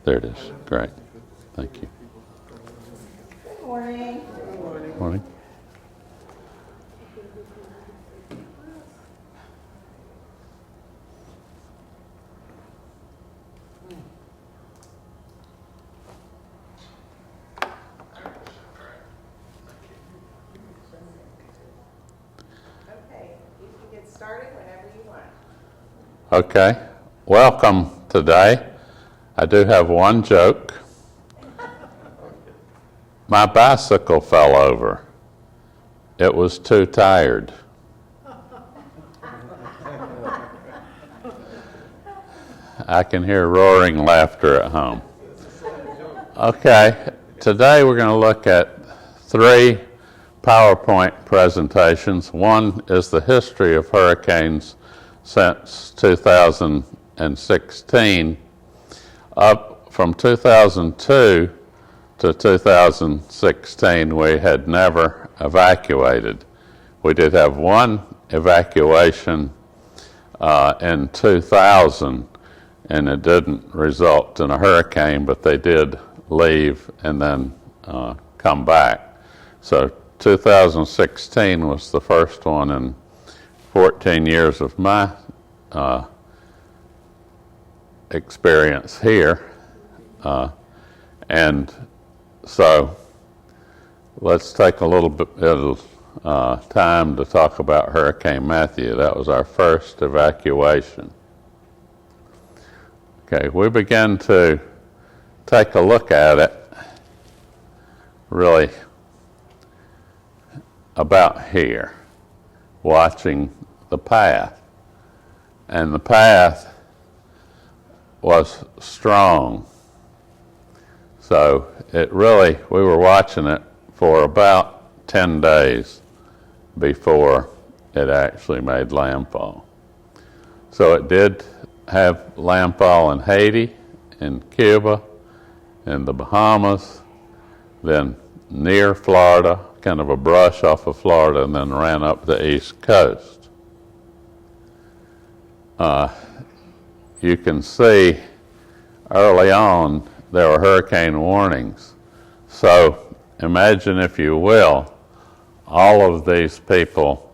There it is. Great. Thank you. Good morning. Morning. Okay, you can get started whenever you want. Okay. Welcome today. I do have one joke. My bicycle fell over. It was too tired. I can hear roaring laughter at home. Okay, today we're going to look at 3 PowerPoint presentations. One is the history of hurricanes since 2016. Up from 2002 to 2016, we had never evacuated. We did have one evacuation in 2000, and it didn't result in a hurricane, but they did leave and then come back. So 2016 was the first one in 14 years of my experience here. And so let's take a little bit of time to talk about Hurricane Matthew. That was our first evacuation. Okay, we began to take a look at it really about here, watching the path. And the path was strong. So we were watching it for about 10 days before it actually made landfall. So it did have landfall in Haiti, in Cuba, in the Bahamas, then near Florida, kind of a brush off of Florida, and then ran up the East Coast. You can see early on there were hurricane warnings. So imagine, if you will, all of these people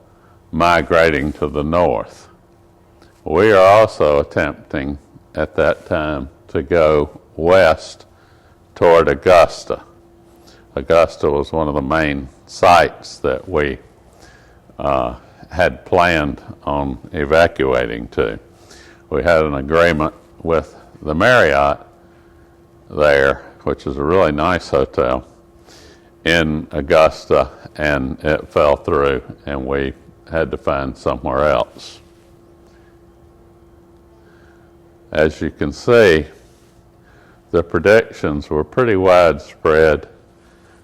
migrating to the north. We are also attempting at that time to go west toward Augusta. Augusta was one of the main sites that we had planned on evacuating to. We had an agreement with the Marriott there, which is a really nice hotel in Augusta, and it fell through, and we had to find somewhere else. As you can see, the predictions were pretty widespread,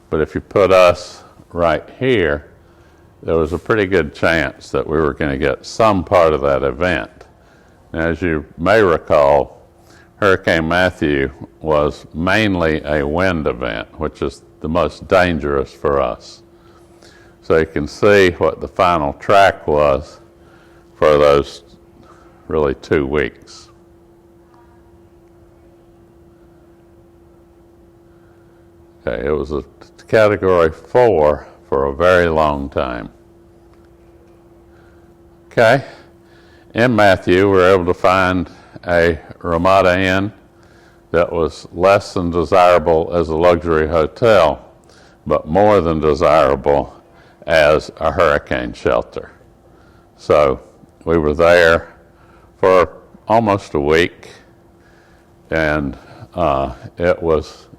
but if you put us right here, there was a pretty good chance that we were going to get some part of that event. As you may recall, Hurricane Matthew was mainly a wind event, which is the most dangerous for us. So you can see what the final track was for those really 2 weeks. Okay, it was a category 4 for a very long time. Okay. In Matthew, we were able to find a Ramada Inn that was less than desirable as a luxury hotel, but more than desirable as a hurricane shelter. So we were there for almost a week, and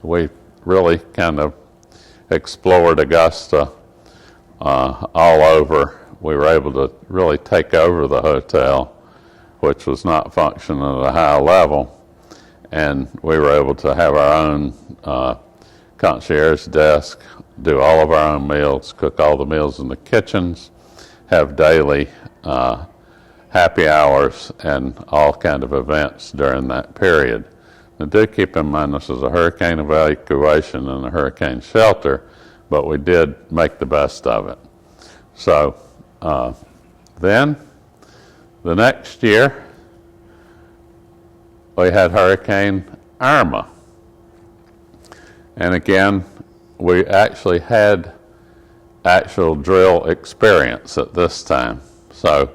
we really kind of explored Augusta all over. We were able to really take over the hotel, which was not functioning at a high level, and we were able to have our own concierge desk, do all of our own meals, cook all the meals in the kitchens, have daily happy hours and all kind of events during that period. Now do keep in mind this is a hurricane evacuation and a hurricane shelter, but we did make the best of it. So then the next year we had Hurricane Irma. And again, we actually had actual drill experience at this time. So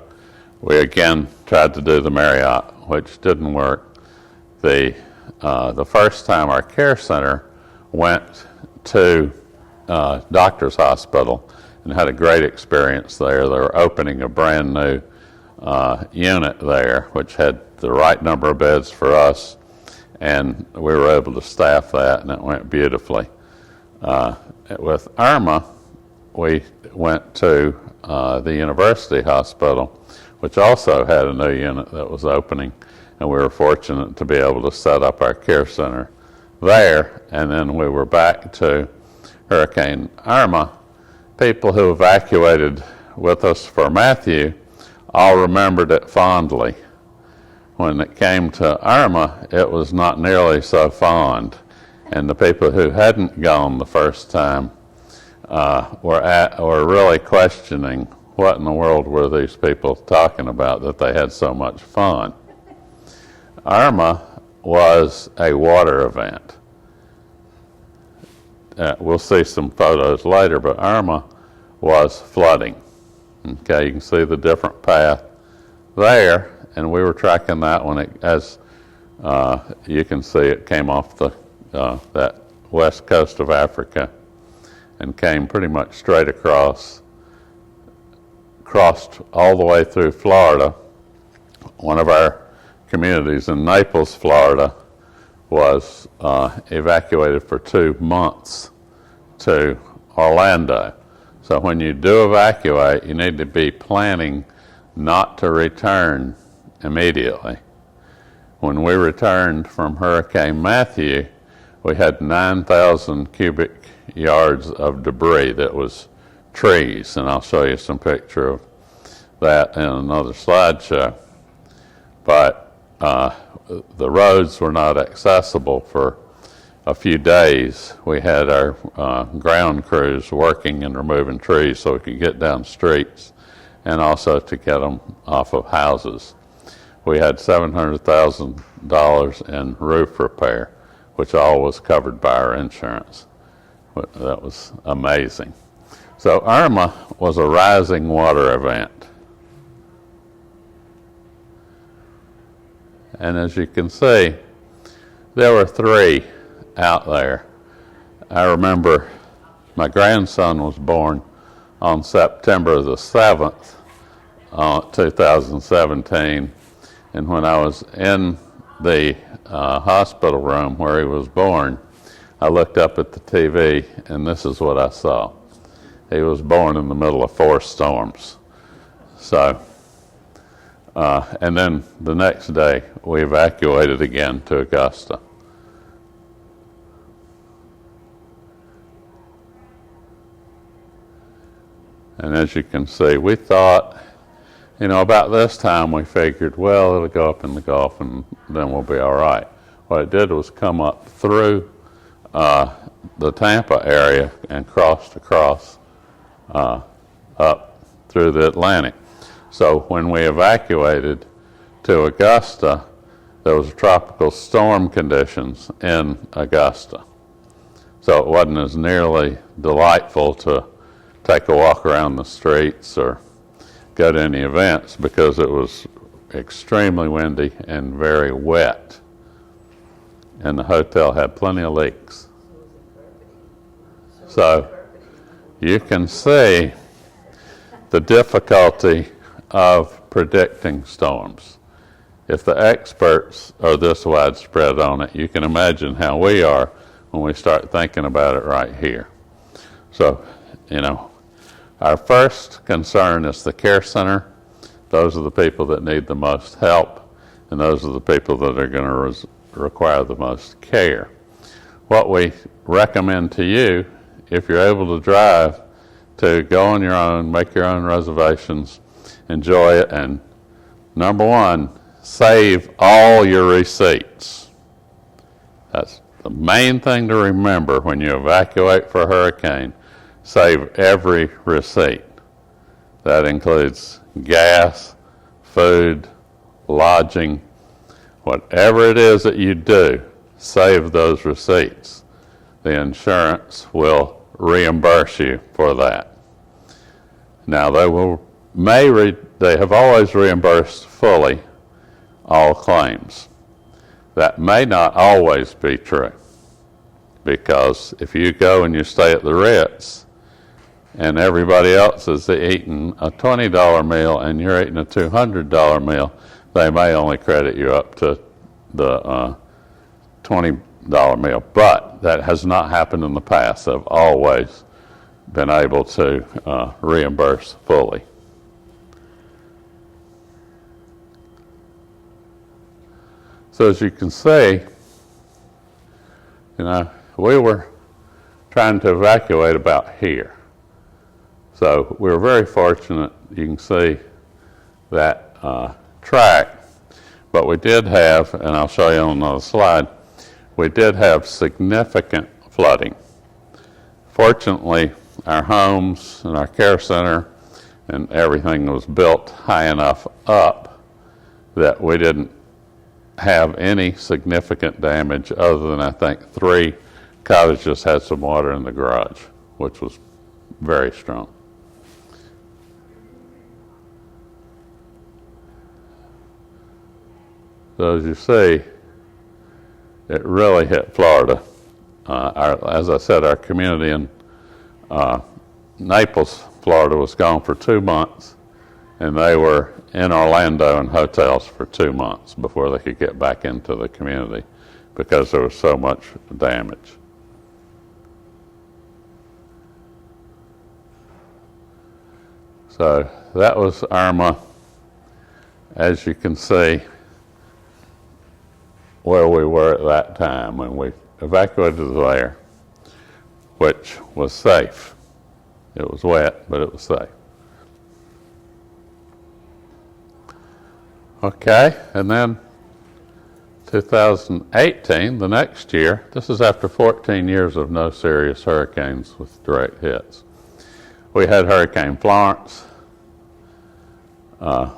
we again tried to do the Marriott, which didn't work. The first time our care center went to Doctor's Hospital and had a great experience there. They were opening a brand new unit there, which had the right number of beds for us, and we were able to staff that, and it went beautifully. With Irma, we went to the University Hospital, which also had a new unit that was opening, and we were fortunate to be able to set up our care center there. And then we were back to Hurricane Irma. People who evacuated with us for Matthew all remembered it fondly. When it came to Irma, it was not nearly so fond. And the people who hadn't gone the first time were really questioning what in the world were these people talking about that they had so much fun. Irma was a water event. We'll see some photos later, but Irma was flooding. Okay, you can see the different path there, and we were tracking that one. As you can see, it came off that west coast of Africa and came pretty much straight across, crossed all the way through Florida. One of our communities in Naples, Florida, was evacuated for 2 months to Orlando. So when you do evacuate, you need to be planning not to return immediately. When we returned from Hurricane Matthew, we had 9,000 cubic yards of debris that was trees, and I'll show you some picture of that in another slideshow. But the roads were not accessible for a few days. We had our ground crews working and removing trees so we could get down streets and also to get them off of houses. We had $700,000 in roof repair, which all was covered by our insurance. That was amazing. So Irma was a rising water event. And as you can see, there were 3 out there. I remember my grandson was born on September the 7th, 2017. And when I was in the hospital room where he was born, I looked up at the TV, and this is what I saw. He was born in the middle of 4 storms. So, and then the next day, we evacuated again to Augusta. And as you can see, we thought, about this time we figured, well, it'll go up in the Gulf and then we'll be all right. What it did was come up through the Tampa area and crossed across up through the Atlantic. So when we evacuated to Augusta, there was tropical storm conditions in Augusta. So it wasn't as nearly delightful to take a walk around the streets or go to any events because it was extremely windy and very wet. And the hotel had plenty of leaks. So you can see the difficulty of predicting storms. If the experts are this widespread on it, you can imagine how we are when we start thinking about it right here. So, our first concern is the care center. Those are the people that need the most help, and those are the people that are going to require the most care. What we recommend to you, if you're able to drive, to go on your own, make your own reservations, enjoy it, and number 1, save all your receipts. That's the main thing to remember when you evacuate for a hurricane. Save every receipt. That includes gas, food, lodging, whatever it is that you do, save those receipts. the insurance will reimburse you for that. Now, they have always reimbursed fully all claims. That may not always be true, because if you go and you stay at the Ritz and everybody else is eating a $20 meal and you're eating a $200 meal, they may only credit you up to the $20 meal. But that has not happened in the past. They've always been able to reimburse fully. So as you can see, we were trying to evacuate about here. So we were very fortunate. You can see that track, but we did have, and I'll show you on another slide, we did have significant flooding. Fortunately, our homes and our care center and everything was built high enough up that we didn't have any significant damage, other than I think 3 cottages had some water in the garage, which was very strong. So as you see, it really hit Florida. As I said, our community in Naples, Florida was gone for 2 months, and they were in Orlando in hotels for 2 months before they could get back into the community because there was so much damage. So that was Irma. As you can see, where we were at that time when we evacuated there, which was safe. It was wet, but it was safe. Okay, and then 2018, the next year, this is after 14 years of no serious hurricanes with direct hits. We had Hurricane Florence.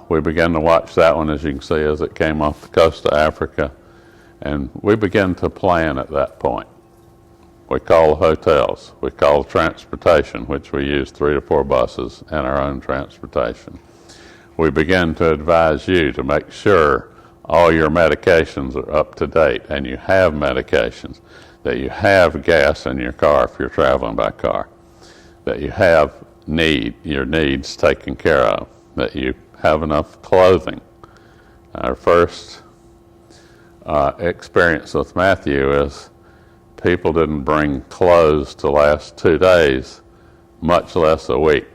We began to watch that one, as you can see, as it came off the coast of Africa. And we began to plan at that point. We called hotels. We called transportation, which we used 3 to 4 buses and our own transportation. We began to advise you to make sure all your medications are up to date and you have medications, that you have gas in your car if you're traveling by car, that you have your needs taken care of, that you have enough clothing. Our first experience with Matthew is people didn't bring clothes to last 2 days, much less a week.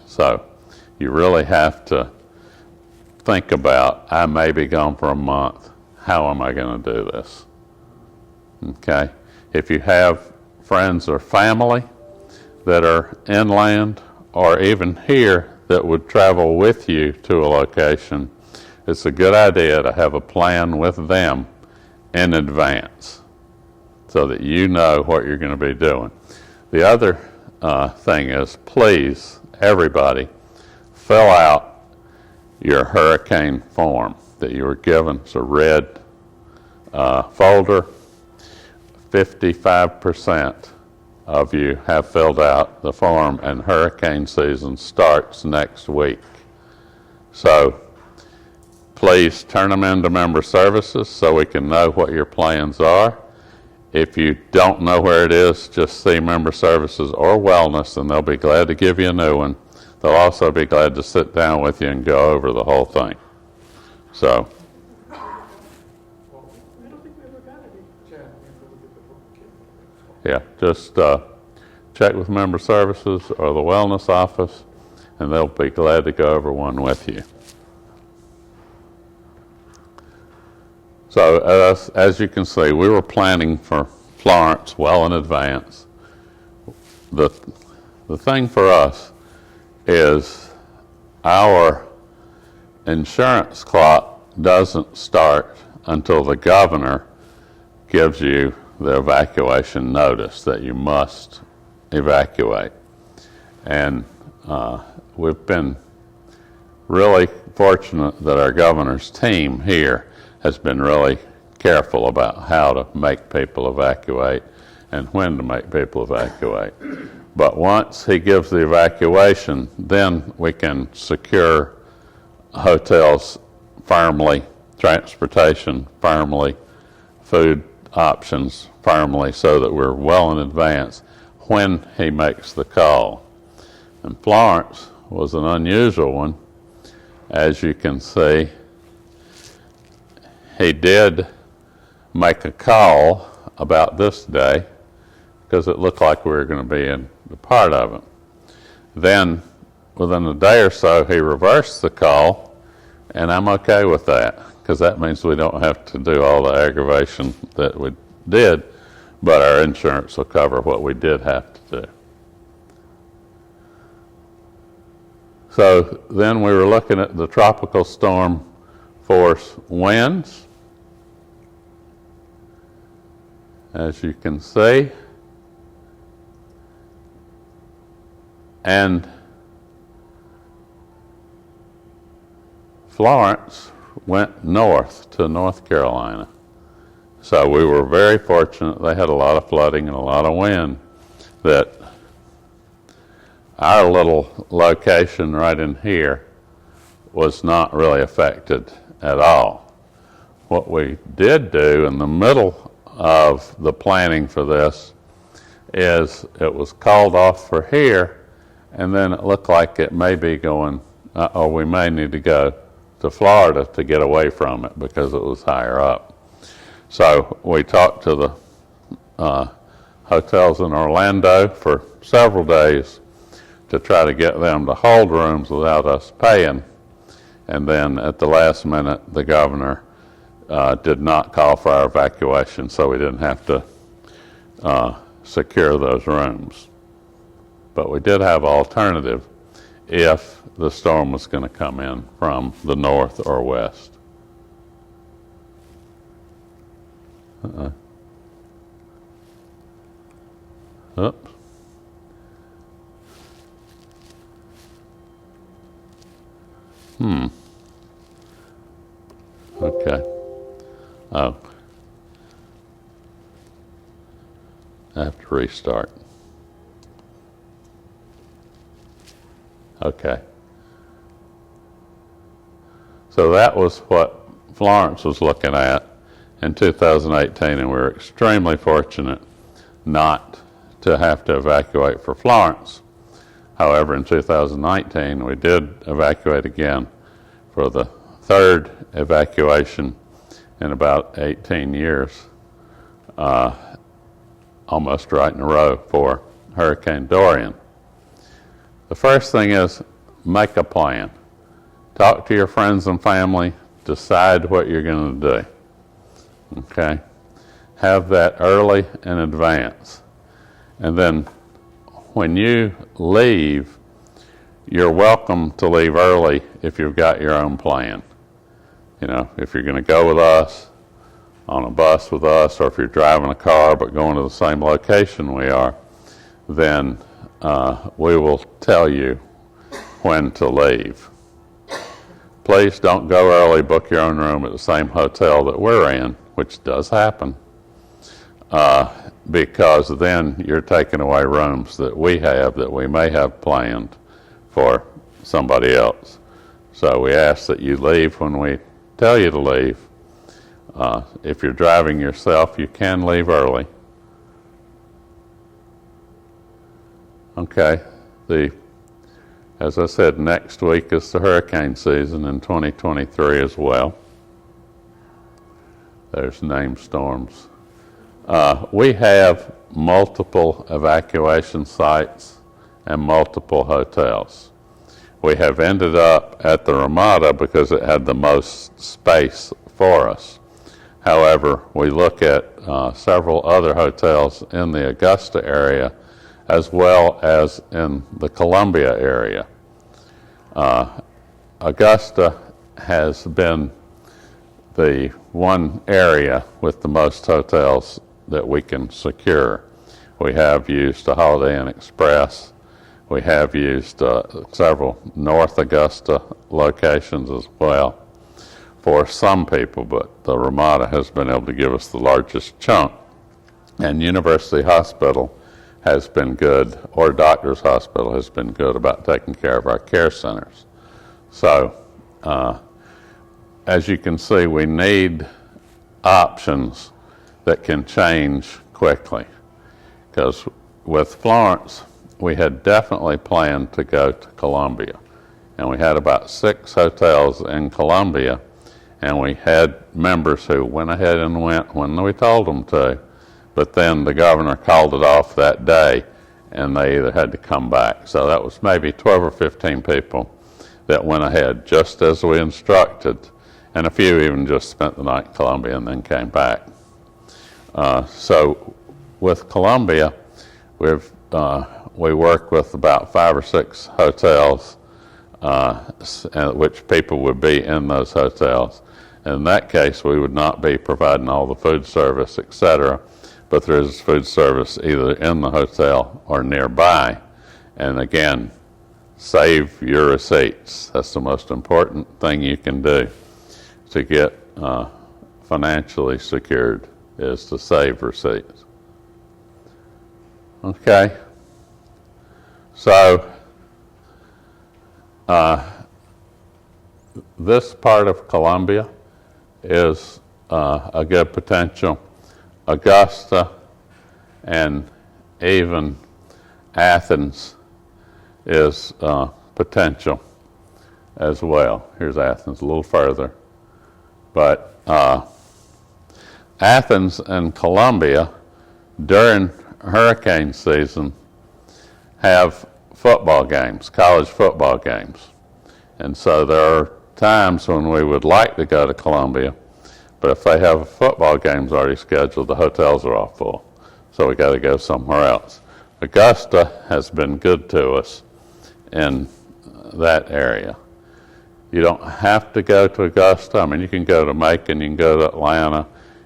So you really have to think about, I may be gone for a month. How am I going to do this? Okay. If you have friends or family that are inland or even here that would travel with you to a location, it's a good idea to have a plan with them in advance so that you know what you're going to be doing. The other thing is, please, everybody, fill out your hurricane form that you were given. It's a red folder. 55% of you have filled out the form, and hurricane season starts next week. So please turn them into member services so we can know what your plans are. If you don't know where it is, just see member services or wellness, and they'll be glad to give you a new one. They'll also be glad to sit down with you and go over the whole thing. So. I don't think we ever got any chat. Yeah, just check with member services or the wellness office, and they'll be glad to go over one with you. So as you can see, we were planning for Florence well in advance. The thing for us is our insurance clock doesn't start until the governor gives you the evacuation notice that you must evacuate. And we've been really fortunate that our governor's team here has been really careful about how to make people evacuate and when to make people evacuate. But once he gives the evacuation, then we can secure hotels firmly, transportation firmly, food options firmly, so that we're well in advance when he makes the call. And Florence was an unusual one. As you can see, he did make a call about this day because it looked like we were going to be in the part of it. Then, within a day or so, he reversed the call, and I'm okay with that because that means we don't have to do all the aggravation that we did, but our insurance will cover what we did have to do. So then we were looking at the tropical storm force winds. As you can see, and Florence went north to North Carolina. So we were very fortunate. They had a lot of flooding and a lot of wind, that our little location right in here was not really affected at all. What we did do in the middle of the planning for this is it was called off for here, and then it looked like it may be going, or we may need to go to Florida to get away from it because it was higher up. So we talked to the hotels in Orlando for several days to try to get them to hold rooms without us paying. And then at the last minute, the governor did not call for our evacuation, so we didn't have to secure those rooms. But we did have an alternative if the storm was going to come in from the north or west. Oops. Okay. Oh. I have to restart. Okay. So that was what Florence was looking at in 2018, and we were extremely fortunate not to have to evacuate for Florence. However, in 2019, we did evacuate again for the third evacuation in about 18 years, almost right in a row for Hurricane Dorian. The first thing is make a plan. Talk to your friends and family, decide what you're going to do. Okay? Have that early in advance. And then when you leave, you're welcome to leave early if you've got your own plan. You know, if you're going to go with us, on a bus with us, or if you're driving a car but going to the same location we are, then we will tell you when to leave. Please don't go early, book your own room at the same hotel that we're in, which does happen, because then you're taking away rooms that we have that we may have planned for somebody else. So we ask that you leave when we tell you to leave. If you're driving yourself, you can leave early. Okay, as I said, next week is the hurricane season in 2023 as well. There's named storms. We have multiple evacuation sites and multiple hotels. We have ended up at the Ramada because it had the most space for us. However, we look at several other hotels in the Augusta area as well as in the Columbia area. Augusta has been the one area with the most hotels that we can secure. We have used a Holiday Inn Express. We have used several North Augusta locations as well for some people, but the Ramada has been able to give us the largest chunk. And University Hospital has been good, or Doctors Hospital has been good about taking care of our care centers. So, as you can see, we need options that can change quickly. Because with Florence, we had definitely planned to go to Columbia. And we had about 6 hotels in Columbia, and we had members who went ahead and went when we told them to, but then the governor called it off that day, and they either had to come back. So that was maybe 12 or 15 people that went ahead just as we instructed, and a few even just spent the night in Columbia and then came back. So with Columbia, we work with about 5 or 6 hotels, which people would be in those hotels. In that case, we would not be providing all the food service, etc., but there is food service either in the hotel or nearby. And again, save your receipts. That's the most important thing you can do to get financially secured, is to save receipts. Okay. So this part of Columbia is a good potential. Augusta and even Athens is potential as well. Here's Athens a little further. But Athens and Columbia during hurricane season have football games, college football games. And so there are times when we would like to go to Columbia, but if they have football games already scheduled, the hotels are all full. So we got to go somewhere else. Augusta has been good to us in that area. You don't have to go to Augusta. I mean, you can go to Macon, you can go to Atlanta,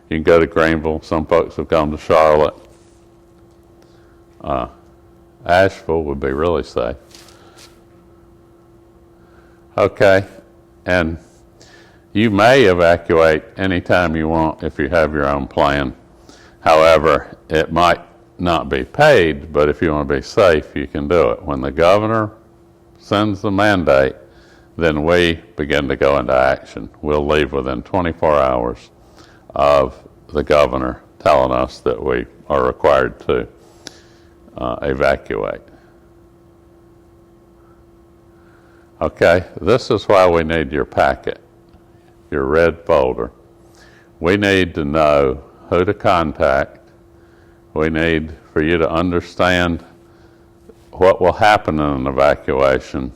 you can go to Greenville. Some folks have gone to Charlotte. Asheville would be really safe. Okay, and you may evacuate anytime you want if you have your own plan. However, it might not be paid, but if you want to be safe, you can do it. When the governor sends the mandate, then we begin to go into action. We'll leave within 24 hours of the governor telling us that we are required to evacuate. Okay, this is why we need your packet, your red folder. We need to know who to contact. We need for you to understand what will happen in an evacuation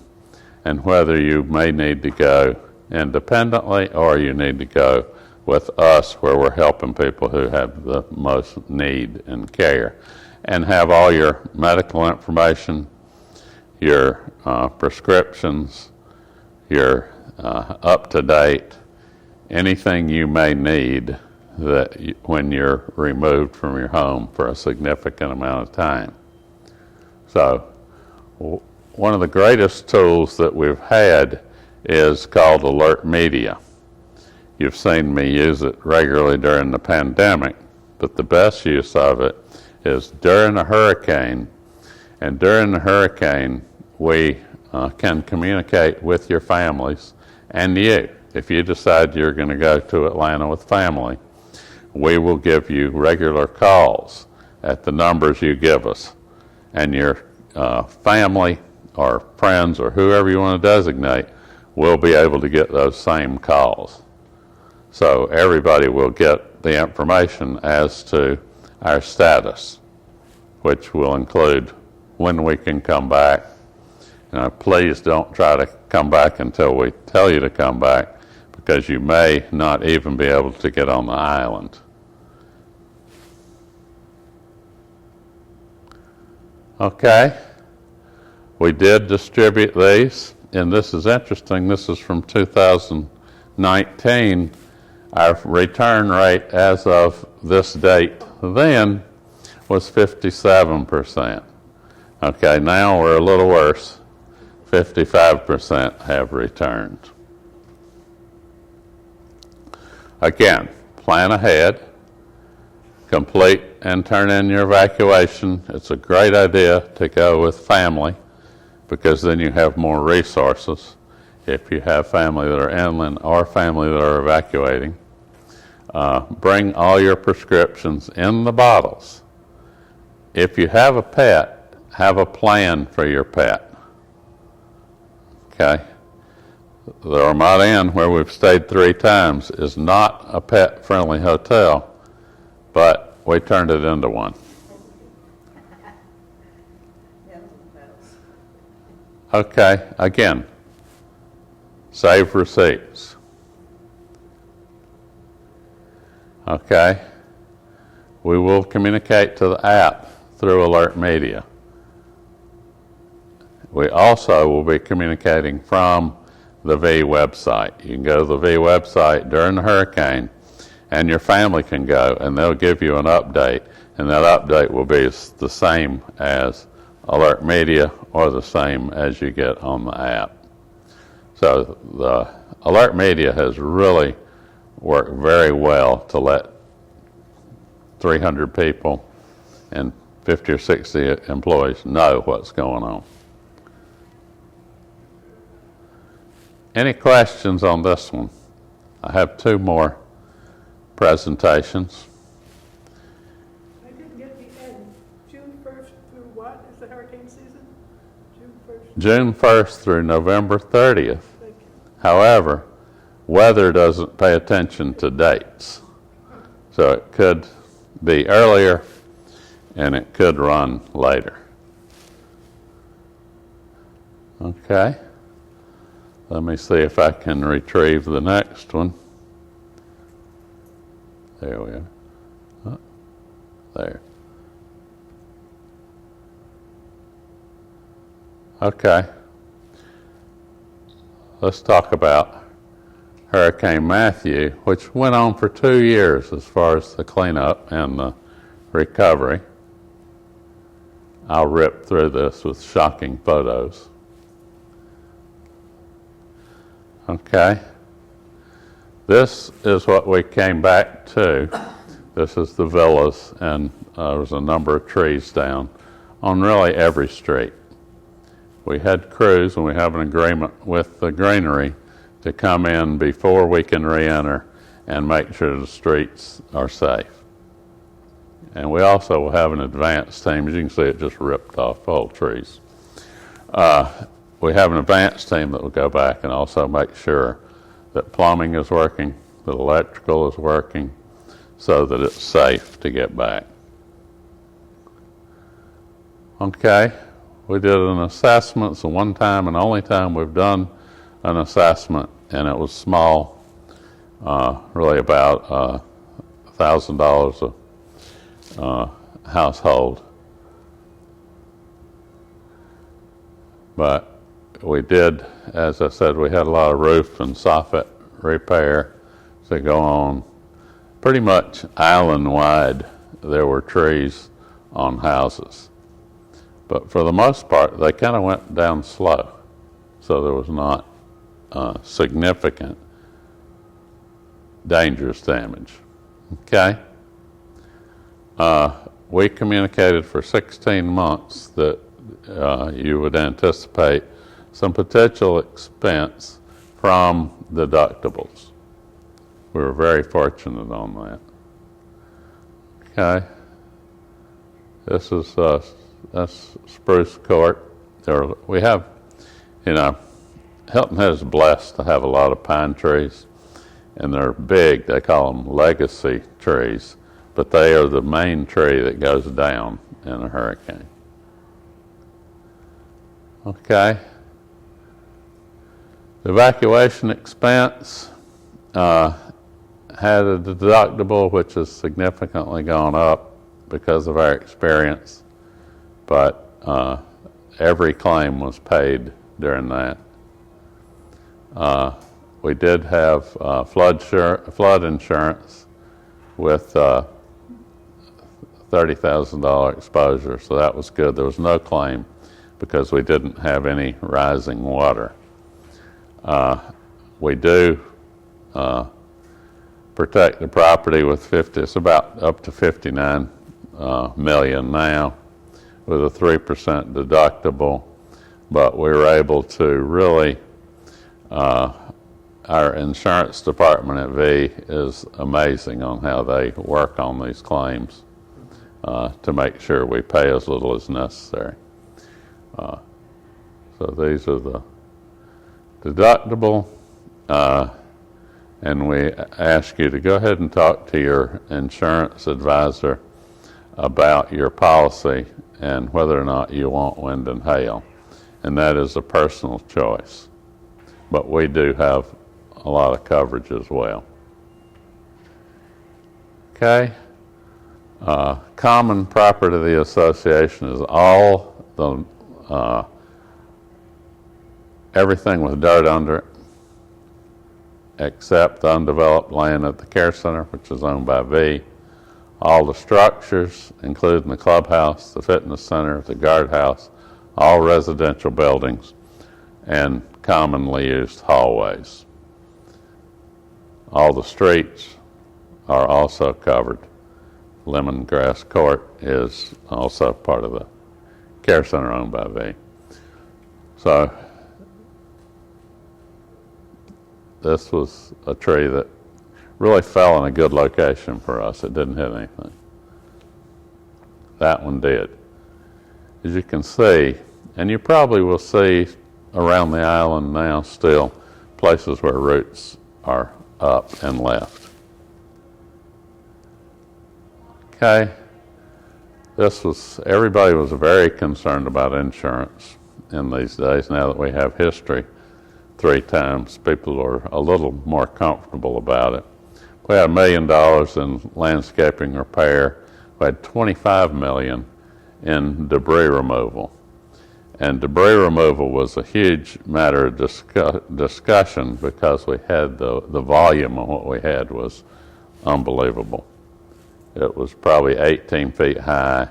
and whether you may need to go independently or you need to go with us where we're helping people who have the most need and care, and have all your medical information, your prescriptions, your up-to-date, anything you may need that when you're removed from your home for a significant amount of time. So one of the greatest tools that we've had is called Alert Media. You've seen me use it regularly during the pandemic, but the best use of it is during a hurricane. And during the hurricane, we can communicate with your families and you. If you decide you're going to go to Atlanta with family, we will give you regular calls at the numbers you give us. And your family or friends or whoever you want to designate will be able to get those same calls. So everybody will get the information as to our status, which will include when we can come back. Please don't try to come back until we tell you to come back, because you may not even be able to get on the island. Okay, we did distribute these, and this is interesting. This is from 2019. Our return rate as of this date then was 57%. Okay, now we're a little worse. 55% have returned. Again, plan ahead. complete and turn in your evacuation. It's a great idea to go with family because then you have more resources. If you have family that are inland or family that are evacuating, bring all your prescriptions in the bottles. If you have a pet, have a plan for your pet. Okay? The Ramada Inn, where we've stayed 3 times, is not a pet-friendly hotel, but we turned it into one. Okay, again, save receipts. Okay, we will communicate to the app through Alert Media. We also will be communicating from the V website. You can go to the V website during the hurricane, and your family can go, and they'll give you an update, and that update will be the same as Alert Media or the same as you get on the app. So the Alert Media has really worked very well to let 300 people and 50 or 60 employees know what's going on. Any questions on this one? I have 2 more presentations. I didn't get the end. June 1st through what is the hurricane season? June 1st. June 1st through November 30th. Thank you. However, weather doesn't pay attention to dates. So it could be earlier and it could run later. Okay. Let me see if I can retrieve the next one. There we are. Oh, there. Okay. Let's talk about Hurricane Matthew, which went on for 2 years as far as the cleanup and the recovery. I'll rip through this with shocking photos. Okay. This is what we came back to. This is the villas, and there was a number of trees down on really every street. We had crews, and we have an agreement with the greenery to come in before we can re-enter and make sure the streets are safe. And we also will have an advance team. As you can see, it just ripped off whole trees. We have an advance team that will go back and also make sure that plumbing is working, that electrical is working, so that it's safe to get back. Okay, we did an assessment. It's the one time and only time we've done an assessment, and it was small, really about $1,000 a household. But we did, as I said, we had a lot of roof and soffit repair to go on. Pretty much island-wide, there were trees on houses. But for the most part, they kind of went down slow. So there was not significant dangerous damage. Okay? We communicated for 16 months that you would anticipate some potential expense from deductibles. We were very fortunate on that. Okay. This is that's Spruce Court. We have, Hilton Head is blessed to have a lot of pine trees, and they're big. They call them legacy trees, but they are the main tree that goes down in a hurricane. Okay. The evacuation expense had a deductible which has significantly gone up because of our experience, but every claim was paid during that. We did have flood insurance with $30,000 exposure, so that was good. There was no claim because we didn't have any rising water. We do protect the property with 50, it's about up to 59 million now with a 3% deductible. But we were able to really, our insurance department at V is amazing on how they work on these claims to make sure we pay as little as necessary. So these are the deductible, and we ask you to go ahead and talk to your insurance advisor about your policy and whether or not you want wind and hail. And that is a personal choice. But we do have a lot of coverage as well. Okay. Common property of the association is all the everything with dirt under it, except the undeveloped land at the care center, which is owned by V. All the structures, including the clubhouse, the fitness center, the guardhouse, all residential buildings, and commonly used hallways. All the streets are also covered. Lemongrass Court is also part of the care center owned by V. So this was a tree that really fell in a good location for us. It didn't hit anything. That one did. As you can see, and you probably will see around the island now still places where roots are up and left. Okay, everybody was very concerned about insurance in these days. Now that we have history 3 times, people are a little more comfortable about it. We had $1 million in landscaping repair. We had $25 million in debris removal. And debris removal was a huge matter of discussion because we had the volume of what we had was unbelievable. It was probably 18 feet high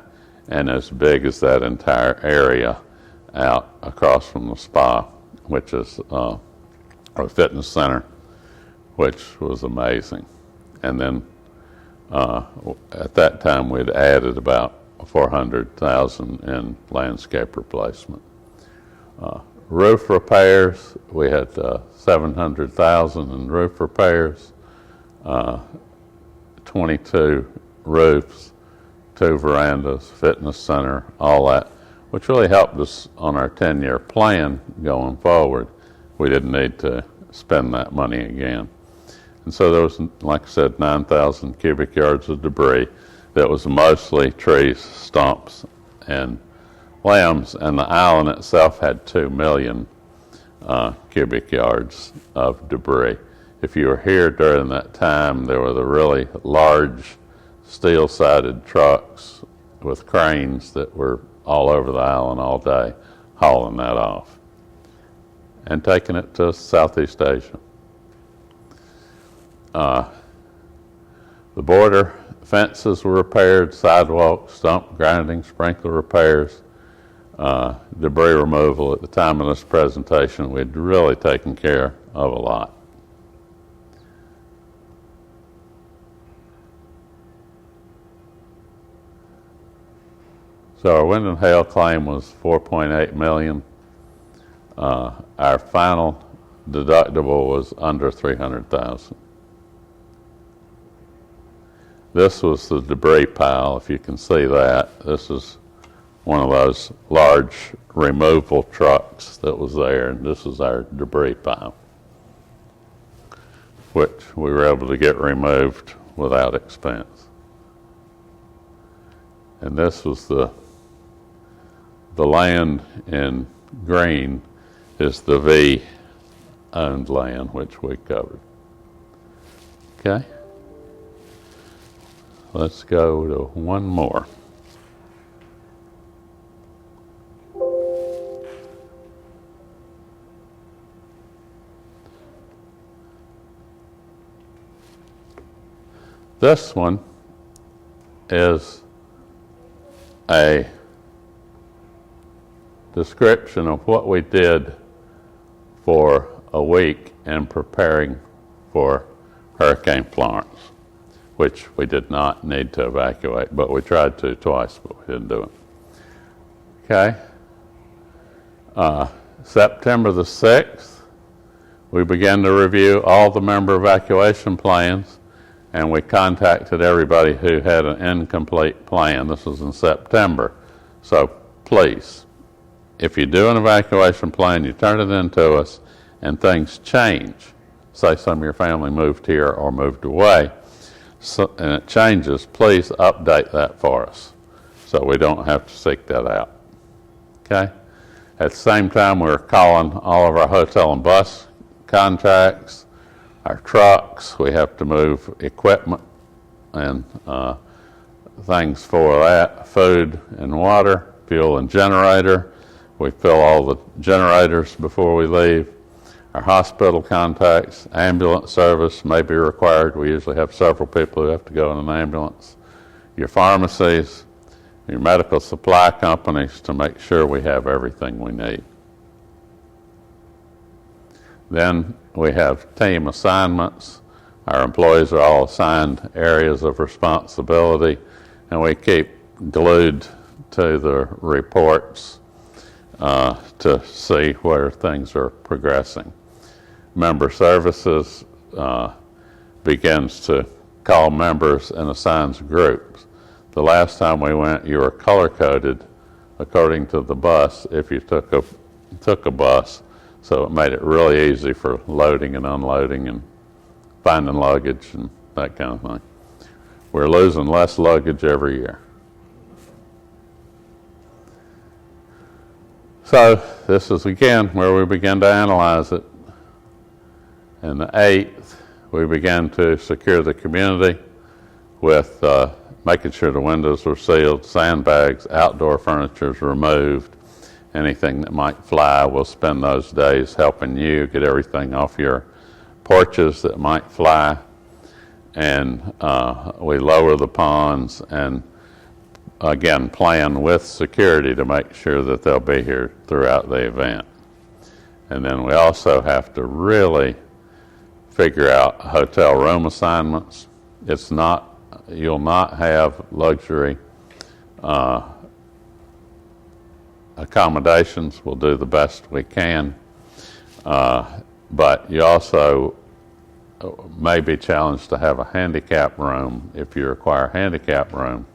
and as big as that entire area out across from the spa, which is a fitness center, which was amazing. And then at that time we'd added about $400,000 in landscape replacement. Roof repairs, we had $700,000 in roof repairs, 22 roofs, 2 verandas, fitness center, all that, which really helped us on our 10-year plan going forward. We didn't need to spend that money again. And so there was, like I said, 9,000 cubic yards of debris that was mostly trees, stumps, and limbs, and the island itself had 2 million cubic yards of debris. If you were here during that time, there were the really large steel-sided trucks with cranes that were all over the island all day hauling that off and taking it to Southeast Asia. The border fences were repaired, sidewalks, stump grinding, sprinkler repairs, debris removal. At the time of this presentation, we'd really taken care of a lot. So our wind and hail claim was $4.8 million. Our final deductible was under $300,000. This was the debris pile, if you can see that. This is one of those large removal trucks that was there, and this is our debris pile, which we were able to get removed without expense. And this was the land in green is the V-owned land, which we covered. Okay? Let's go to one more. This one is a description of what we did for a week in preparing for Hurricane Florence, which we did not need to evacuate, but we tried to twice, but we didn't do it. Okay. September the 6th, we began to review all the member evacuation plans, and we contacted everybody who had an incomplete plan. This was in September. So please, if you do an evacuation plan, you turn it in to us, and things change. Say some of your family moved here or moved away, and it changes, please update that for us so we don't have to seek that out. Okay? At the same time, we're calling all of our hotel and bus contracts, our trucks. We have to move equipment and things for that, food and water, fuel and generator. We fill all the generators before we leave. Our hospital contacts, ambulance service may be required. We usually have several people who have to go in an ambulance. Your pharmacies, your medical supply companies, to make sure we have everything we need. Then we have team assignments. Our employees are all assigned areas of responsibility, and we keep glued to the reports to see where things are progressing. Member Services begins to call members and assigns groups. The last time we went, you were color-coded according to the bus if you took a bus, so it made it really easy for loading and unloading and finding luggage and that kind of thing. We're losing less luggage every year. So this is again where we began to analyze it. And the 8th, we began to secure the community with making sure the windows were sealed, sandbags, outdoor furniture is removed, anything that might fly. We'll spend those days helping you get everything off your porches that might fly. And we lower the ponds and, again, plan with security to make sure that they'll be here throughout the event. And then we also have to really figure out hotel room assignments. You'll not have luxury accommodations. We'll do the best we can. But you also may be challenged to have a handicap room. If you require a handicap room,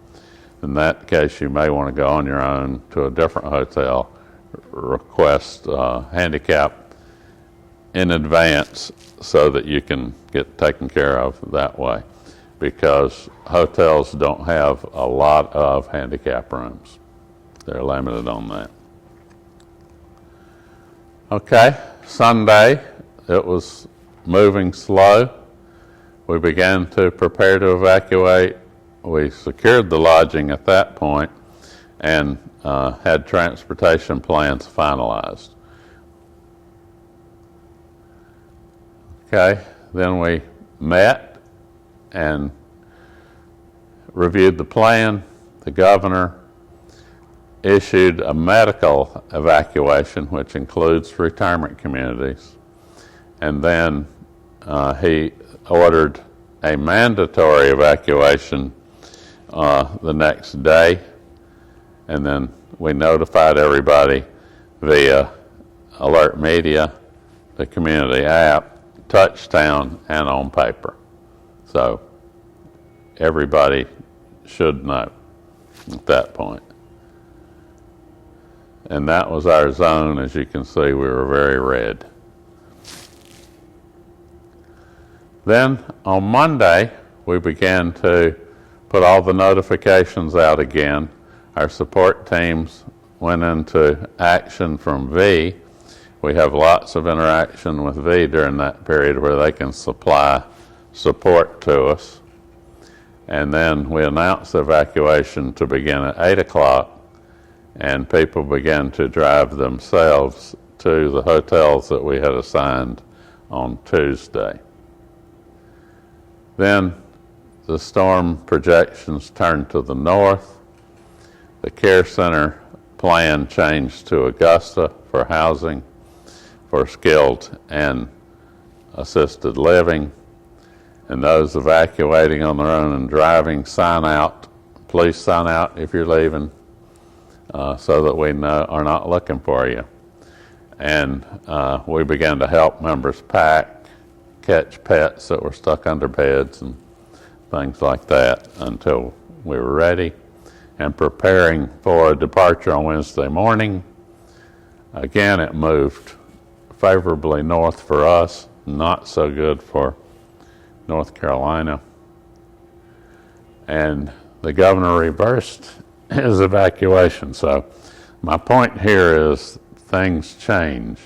in that case, you may want to go on your own to a different hotel, request handicap in advance so that you can get taken care of that way, because hotels don't have a lot of handicap rooms. They're limited on that. Okay, Sunday, it was moving slow. We began to prepare to evacuate. We secured the lodging at that point and had transportation plans finalized. Okay, then we met and reviewed the plan. The governor issued a medical evacuation, which includes retirement communities. And then he ordered a mandatory evacuation the next day. And then we notified everybody via Alert Media, the community app, Touchtown, and on paper. So everybody should know at that point. And that was our zone. As you can see, we were very red. Then on Monday, we began to put all the notifications out again. Our support teams went into action from V. We have lots of interaction with V during that period where they can supply support to us. And then we announced the evacuation to begin at 8 o'clock, and people began to drive themselves to the hotels that we had assigned on Tuesday. Then the storm projections turned to the north. The care center plan changed to Augusta for housing, for skilled and assisted living. and those evacuating on their own and driving sign out, please sign out if you're leaving, so that we are not looking for you. And we began to help members pack, catch pets that were stuck under beds and things like that until we were ready, and preparing for a departure on Wednesday morning. Again, it moved favorably north for us, not so good for North Carolina. And the governor reversed his evacuation. So my point here is things change.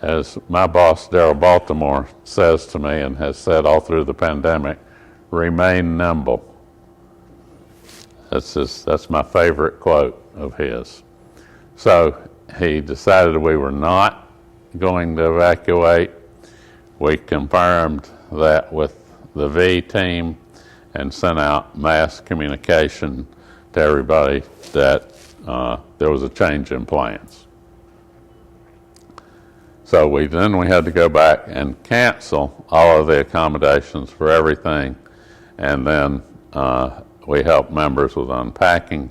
As my boss, Darrell Baltimore, says to me and has said all through the pandemic, remain nimble. That's my favorite quote of his. So he decided we were not going to evacuate. We confirmed that with the V team and sent out mass communication to everybody that there was a change in plans. So we had to go back and cancel all of the accommodations for everything, and then we helped members with unpacking.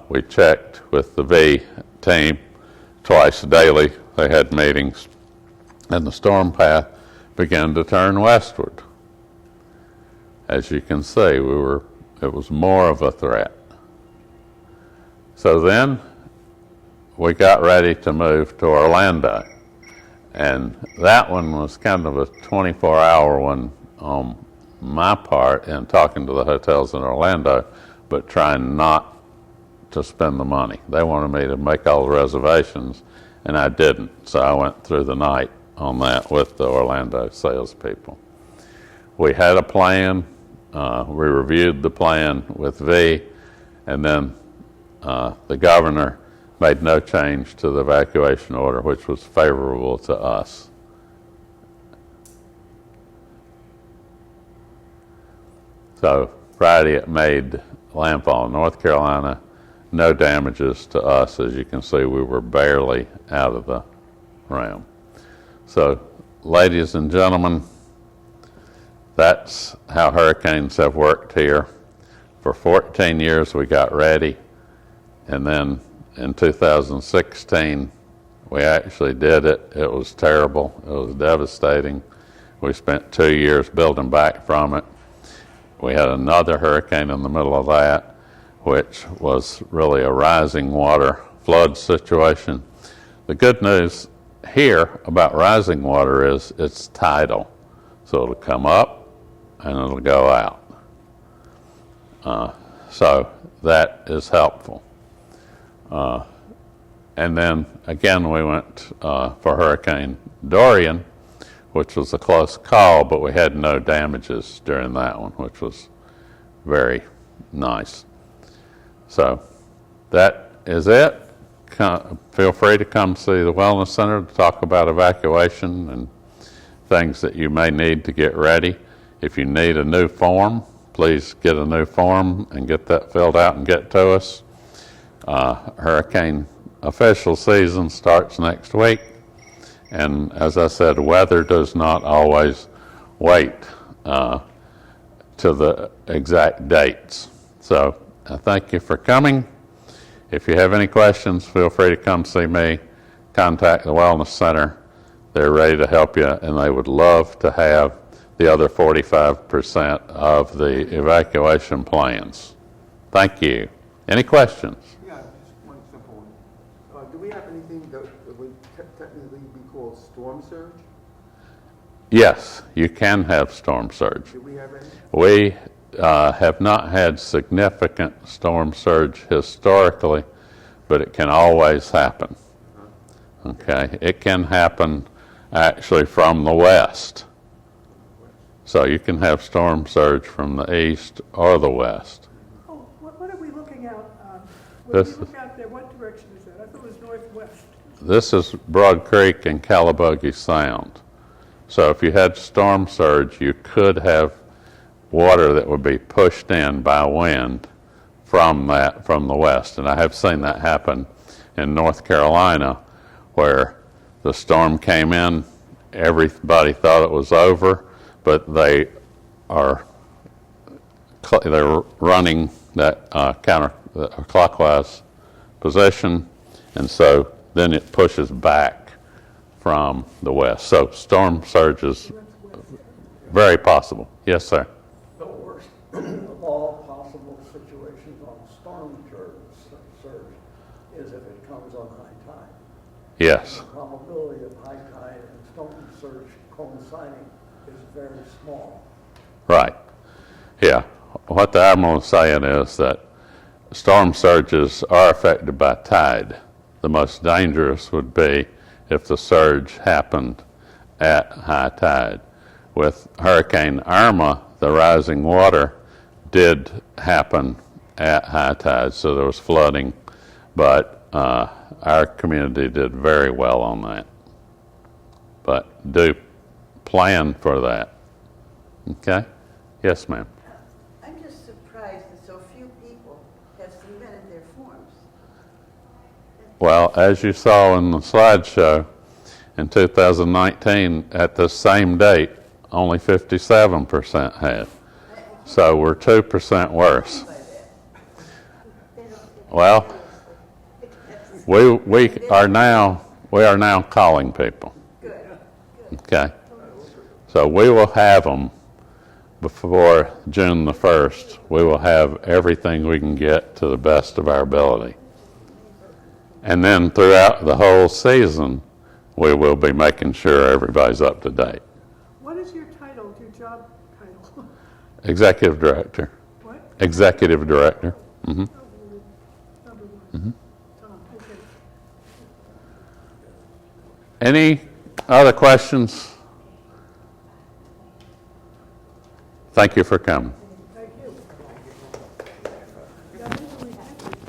We checked with the V team twice daily. They had meetings, and the storm path began to turn westward. As you can see, it was more of a threat. So then we got ready to move to Orlando, and that one was kind of a 24-hour one on my part in talking to the hotels in Orlando, but trying not to spend the money. They wanted me to make all the reservations, and I didn't. So I went through the night on that with the Orlando salespeople. We had a plan. We reviewed the plan with V, and then the governor made no change to the evacuation order, which was favorable to us. So Friday it made landfall in North Carolina. No damages to us. As you can see, we were barely out of the realm. So, ladies and gentlemen, that's how hurricanes have worked here. For 14 years we got ready, and then in 2016 we actually did it. It was terrible. It was devastating. We spent 2 years building back from it. We had another hurricane in the middle of that, which was really a rising water flood situation. The good news here about rising water is it's tidal. So it'll come up and it'll go out. So that is helpful. And then again we went for Hurricane Dorian, which was a close call, but we had no damages during that one, which was very nice. So that is it. Feel free to come see the Wellness Center to talk about evacuation and things that you may need to get ready. If you need a new form, please get a new form and get that filled out and get to us. Hurricane official season starts next week. And as I said, weather does not always wait to the exact dates. So I thank you for coming. If you have any questions, feel free to come see me. Contact the Wellness Center. They're ready to help you, and they would love to have the other 45% of the evacuation plans. Thank you. Any questions? Yeah, just one simple one. Do we have anything that would technically be called storm surge? Yes, you can have storm surge. Do we have any? We have not had significant storm surge historically, but it can always happen. Okay, it can happen actually from the west. So you can have storm surge from the east or the west. Oh, what are we looking out? When This we look out there, what direction is that? I thought it was northwest. This is Broad Creek and Calabogie Sound. So if you had storm surge, you could have water that would be pushed in by wind from the west. And I have seen that happen in North Carolina, where the storm came in, everybody thought it was over, but they are they're running that counterclockwise position, and so then it pushes back from the west. So storm surge is very possible. Yes, sir. The worst of all possible situations on storm surge is if it comes on high tide. Yes. The probability of high tide and storm surge coinciding is very small. Right. Yeah. What the admiral is saying is that storm surges are affected by tide. The most dangerous would be if the surge happened at high tide. With Hurricane Irma, the rising water did happen at high tide, so there was flooding, but our community did very well on that. But do plan for that. Okay? Yes, ma'am. I'm just surprised that so few people have submitted their forms. Well, as you saw in the slideshow, in 2019, at the same date, only 57% had. So we're 2% worse. Well, we are now calling people. Okay. So we will have them before June the 1st. We will have everything we can get to the best of our ability. And then throughout the whole season, we will be making sure everybody's up to date. What is your title, your job title? Executive Director. What? Executive Director. Number one. Tom, okay. Any other questions? Thank you for coming.